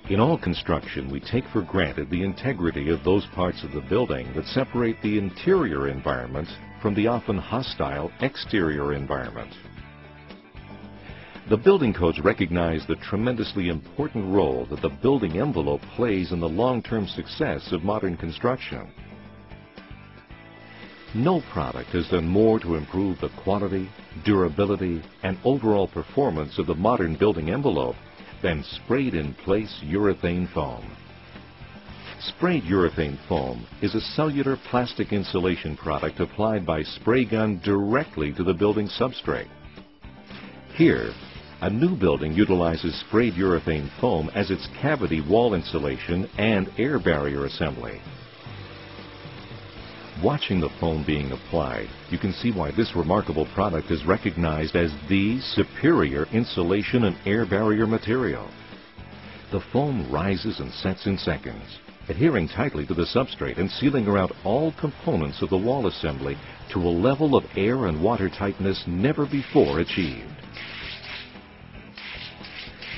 In all construction, we take for granted the integrity of those parts of the building that separate the interior environment from the often hostile exterior environment. The building codes recognize the tremendously important role that the building envelope plays in the long-term success of modern construction. No product has done more to improve the quality, durability, and overall performance of the modern building envelope than sprayed-in-place urethane foam. Sprayed urethane foam is a cellular plastic insulation product applied by spray gun directly to the building substrate. Here, a new building utilizes sprayed urethane foam as its cavity wall insulation and air barrier assembly. Watching the foam being applied, you can see why this remarkable product is recognized as the superior insulation and air barrier material. The foam rises and sets in seconds, adhering tightly to the substrate and sealing around all components of the wall assembly to a level of air and water tightness never before achieved.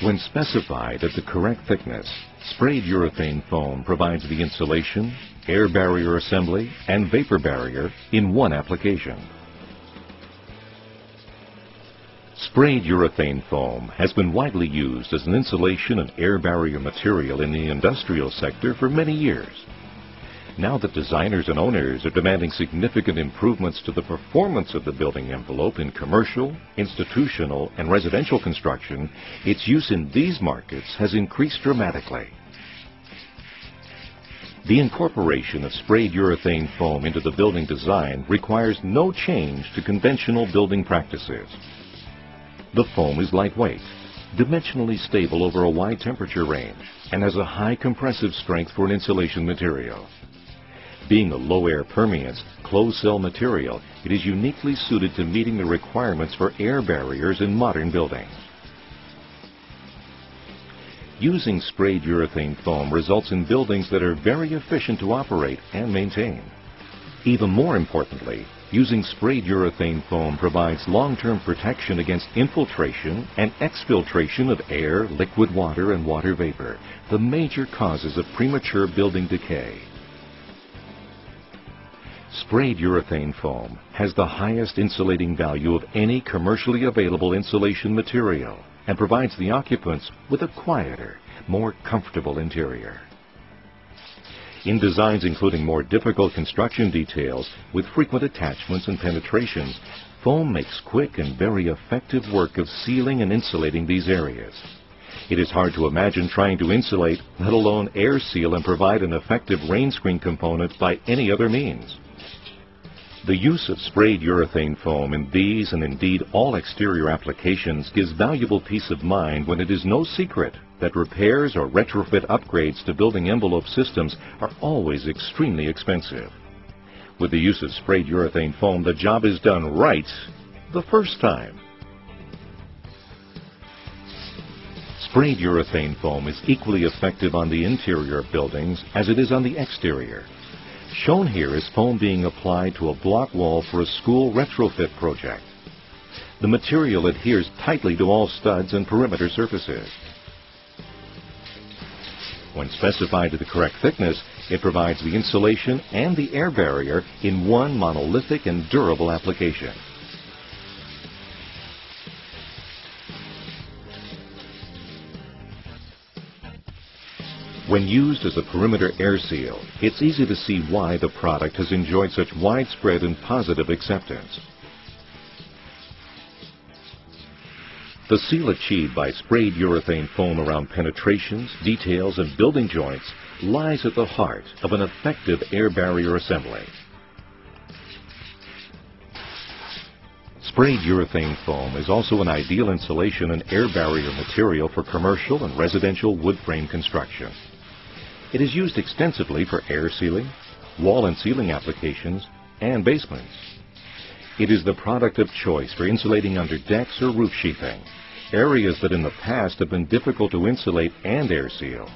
When specified at the correct thickness, sprayed urethane foam provides the insulation, air barrier assembly, and vapor barrier in one application. Sprayed urethane foam has been widely used as an insulation and air barrier material in the industrial sector for many years. Now that designers and owners are demanding significant improvements to the performance of the building envelope in commercial, institutional, and residential construction, its use in these markets has increased dramatically. The incorporation of sprayed urethane foam into the building design requires no change to conventional building practices. The foam is lightweight, dimensionally stable over a wide temperature range, and has a high compressive strength for an insulation material. Being a low-air permeance, closed-cell material, it is uniquely suited to meeting the requirements for air barriers in modern buildings. Using sprayed urethane foam results in buildings that are very efficient to operate and maintain. Even more importantly, using sprayed urethane foam provides long-term protection against infiltration and exfiltration of air, liquid water, and water vapor, the major causes of premature building decay. Sprayed urethane foam has the highest insulating value of any commercially available insulation material and provides the occupants with a quieter, more comfortable interior. In designs including more difficult construction details with frequent attachments and penetrations, foam makes quick and very effective work of sealing and insulating these areas. It is hard to imagine trying to insulate, let alone air seal and provide an effective rain screen component by any other means. The use of sprayed urethane foam in these and indeed all exterior applications gives valuable peace of mind when it is no secret that repairs or retrofit upgrades to building envelope systems are always extremely expensive. With the use of sprayed urethane foam, the job is done right the first time. Sprayed urethane foam is equally effective on the interior of buildings as it is on the exterior. Shown here is foam being applied to a block wall for a school retrofit project. The material adheres tightly to all studs and perimeter surfaces. When specified to the correct thickness, it provides the insulation and the air barrier in one monolithic and durable application. When used as a perimeter air seal, it's easy to see why the product has enjoyed such widespread and positive acceptance. The seal achieved by sprayed urethane foam around penetrations, details, and building joints lies at the heart of an effective air barrier assembly. Sprayed urethane foam is also an ideal insulation and air barrier material for commercial and residential wood frame construction. It is used extensively for air sealing, wall and ceiling applications, and basements. It is the product of choice for insulating under decks or roof sheathing, areas that in the past have been difficult to insulate and air seal.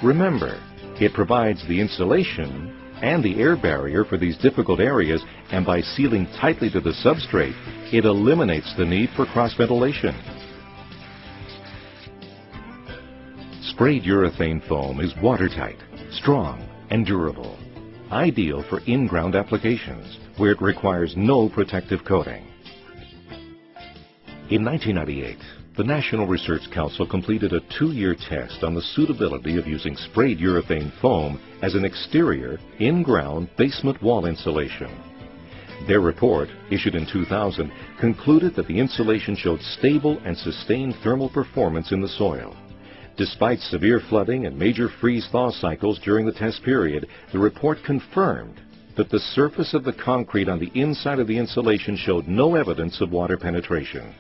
Remember, it provides the insulation and the air barrier for these difficult areas, and by sealing tightly to the substrate, it eliminates the need for cross ventilation. Sprayed urethane foam is watertight, strong, and durable. Ideal for in-ground applications, where it requires no protective coating. In 1998, the National Research Council completed a 2-year test on the suitability of using sprayed urethane foam as an exterior, in-ground basement wall insulation. Their report, issued in 2000, concluded that the insulation showed stable and sustained thermal performance in the soil. Despite severe flooding and major freeze-thaw cycles during the test period, the report confirmed that the surface of the concrete on the inside of the insulation showed no evidence of water penetration.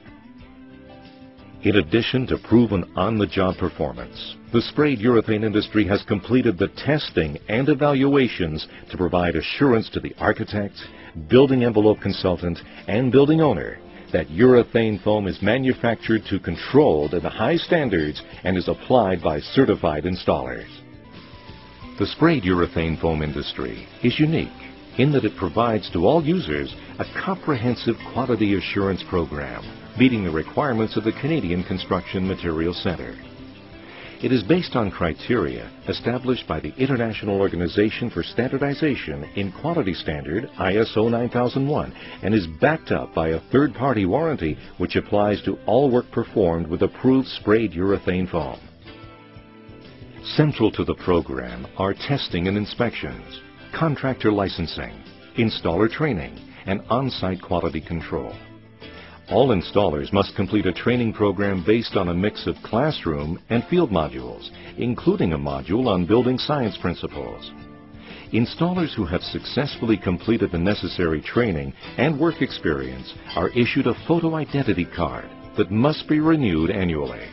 In addition to proven on-the-job performance, the sprayed urethane industry has completed the testing and evaluations to provide assurance to the architect, building envelope consultant, and building owner that urethane foam is manufactured to controlled and high standards and is applied by certified installers. The sprayed urethane foam industry is unique in that it provides to all users a comprehensive quality assurance program, meeting the requirements of the Canadian Construction Materials Centre. It is based on criteria established by the International Organization for Standardization in Quality Standard ISO 9001 and is backed up by a third-party warranty which applies to all work performed with approved sprayed urethane foam. Central to the program are testing and inspections, contractor licensing, installer training, and on-site quality control. All installers must complete a training program based on a mix of classroom and field modules, including a module on building science principles. Installers who have successfully completed the necessary training and work experience are issued a photo identity card that must be renewed annually.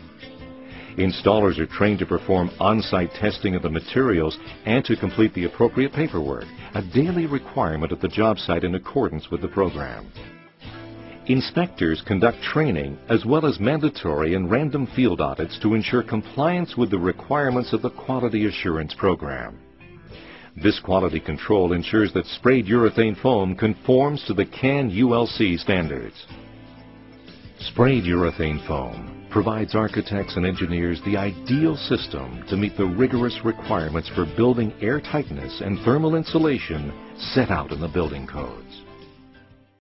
Installers are trained to perform on-site testing of the materials and to complete the appropriate paperwork, a daily requirement at the job site in accordance with the program. Inspectors conduct training as well as mandatory and random field audits to ensure compliance with the requirements of the Quality Assurance Program. This quality control ensures that sprayed urethane foam conforms to the CAN ULC standards. Sprayed urethane foam provides architects and engineers the ideal system to meet the rigorous requirements for building air tightness and thermal insulation set out in the building codes.